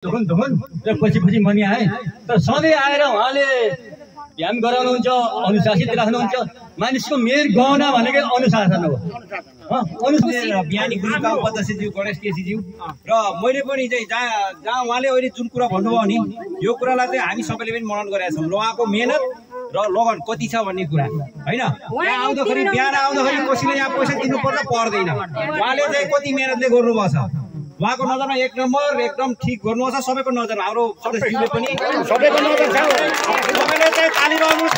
धुन धुन र पछि मनी आए तर सधैँ आएर उहाँले ध्यान गराउनुहुन्छ, अनुशासित राख्नुहुन्छ। मानिसको मेन गहना भनेकै अनुशासन हो। बिहानी गुरुका उपाध्यक्षज्यू गणेश केसीज्यू र मैले पनि चाहिँ जहाँ उहाँले अहिले जुन कुरा भन्नुभयो नि यो कुरालाई चाहिँ हामी सबैले पनि मनन गरेका छौँ र उहाँको मेहनत र लगन कति छ भन्ने कुरा हैन। यहाँ आउँदाखेरि बिहान आउँदाखेरि कसैले यहाँ पैसा दिनुपर्छ पर्दैन, उहाँले चाहिँ कति मेहनतले गर्नुभएको छ। उहाँको नजरमा एक नम्बर एकदम ठिक गर्नुभएको छ। सबैको नजरमा हाम्रो सदस्यले पनि सबैको नजर छ। सबैले चाहिँ ताली बजाउनुहोस्।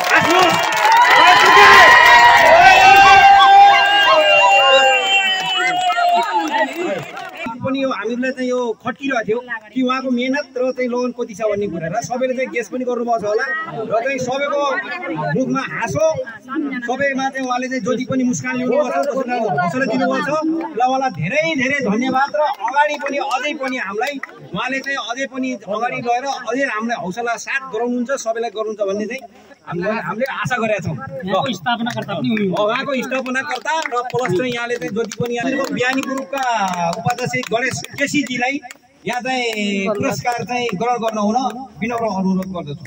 पनि यो हामीलाई चाहिँ यो खटिरहेको थियो कि उहाँको मेहनत र चाहिँ लगन कति छ भन्ने कुरा र सबैले चाहिँ गेस पनि गर्नुभएको छ होला र चाहिँ सबैको मुखमा हाँसो, सबैमा चाहिँ उहाँले चाहिँ जति पनि मुस्कान ल्याउनुभएको छ, हौसला दिनुभएको छ ल उहाँलाई धेरै धेरै धन्यवाद। र अगाडि पनि अझै पनि हामीलाई उहाँले चाहिँ अझै पनि अगाडि गएर अझै हामीलाई हौसला साथ गराउनुहुन्छ, सबैलाई गर्नुहुन्छ भन्ने चाहिँ हामीले आशा गरेका छौँ। उहाँको स्थापनाकर्ता र प्लस चाहिँ यहाँले चाहिँ जति पनि यहाँको बिहानी ग्रुपका उपाध्यक्ष गणेश केसीजीलाई यहाँ चाहिँ पुरस्कार चाहिँ ग्रहण गर्न हुन विनम्र अनुरोध गर्दछु।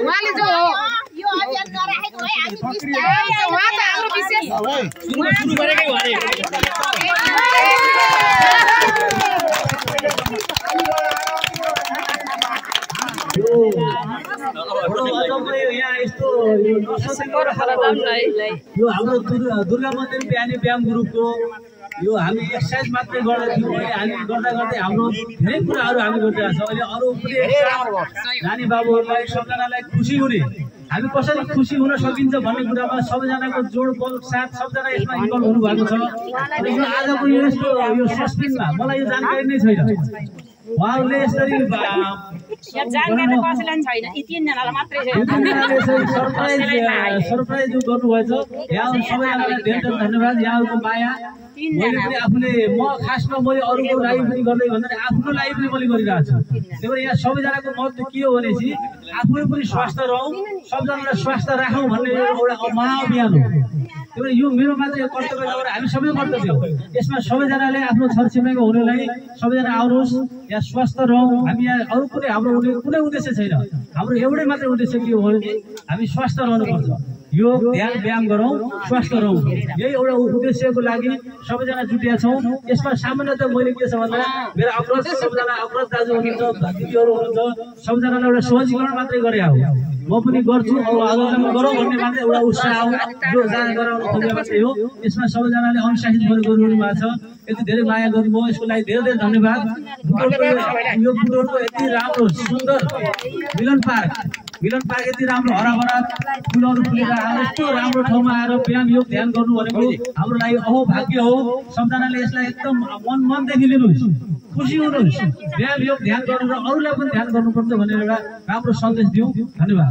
उहाँले जो यो अभियान गराएको है हामी विस्तार उहाँ त हाम्रो विशेष सुरु गरेकै भए यो हाम्रो दुर्गा मन्दिर बिहानी व्यायाम ग्रुपको यो हामी एक्सर्साइज मात्रै गर्दैथ्यौँ। अहिले हामी गर्दा गर्दै हाम्रो धेरै कुराहरू हामी गरिरहेको छौँ। अहिले अरू पनि नानी बाबुहरूलाई सबजनालाई खुसी हुने, हामी कसरी खुसी हुन सकिन्छ भन्ने कुरामा सबैजनाको जोडबल साथ सबजना यसमा इन्भल्भ हुनुभएको छ। यो आजको यस्तो यो सस्पेन्समा मलाई यो जानकारी नै छैन। उहाँहरूले यसरी जानकारी कसैलाई छैन, यी तीनजनालाई मात्रै छ। सरप्राइज गर्नुभएछ। यहाँ सबैजनालाई धेरै धेरै धन्यवाद। यहाँहरूको माया मैले पनि आफूले खासमा मैले अरूको लागि पनि गर्दै भन्दा आफ्नो लागि पनि मैले गरिरहेको छु। त्यही भएर यहाँ सबैजनाको महत्त्व के हो भनेपछि आफूले पनि स्वस्थ रहौँ, सबजनालाई स्वस्थ राखौँ भन्ने एउटा महाअभियान हो। त्यही भएर यो मेरो मात्र यो कर्तव्य नभएर हामी सबै कर्तव्य हो। यसमा सबैजनाले आफ्नो छरछिमेकीको हुनेलाई सबैजना आउनुहोस्, यहाँ स्वस्थ रहौँ। हामी यहाँ अरू कुनै हाम्रो कुनै उद्देश्य छैन। हाम्रो एउटै मात्रै उद्देश्य के हो भने हामी स्वस्थ रहनुपर्छ। योग ध्यान व्यायाम गरौँ, स्वस्थ रहौँ, यही एउटा उद्देश्यको लागि सबैजना जुटिया छौँ। यसमा सामान्यतः मैले के छ भन्दा मेरो अग्रज सबजना अग्रज दाजु हुनुहुन्छ, दिदीहरू हुनुहुन्छ, सबजनालाई एउटा सहजीकरण मात्रै गरे हो। म पनि गर्छु अब आन्दोलन गरौँ भन्ने मात्रै एउटा उत्साह हो, जो जान गराउनु खोजेको मात्रै हो। यसमा सबैजनाले अनुशासित गरिरहनु भएको छ। यति धेरै माया गर्नुभयो, यसको लागि धेरै धेरै धन्यवाद। यो बुटोलको यति राम्रो सुन्दर मिलन पार्क यति राम्रो हराभरा फुलहरू फुलेर यस्तो राम्रो ठाउँमा आएर व्यायाम योग ध्यान गर्नु भनेको हाम्रो लागि अहोभाग्य हो। सबजनाले यसलाई एकदम मनदेखि लिनुहोस्, खुसी हुनुहोस्। व्यायाम योग ध्यान गर्नु र अरूलाई पनि ध्यान गर्नुपर्छ भनेर एउटा राम्रो सन्देश दिउँ। धन्यवाद।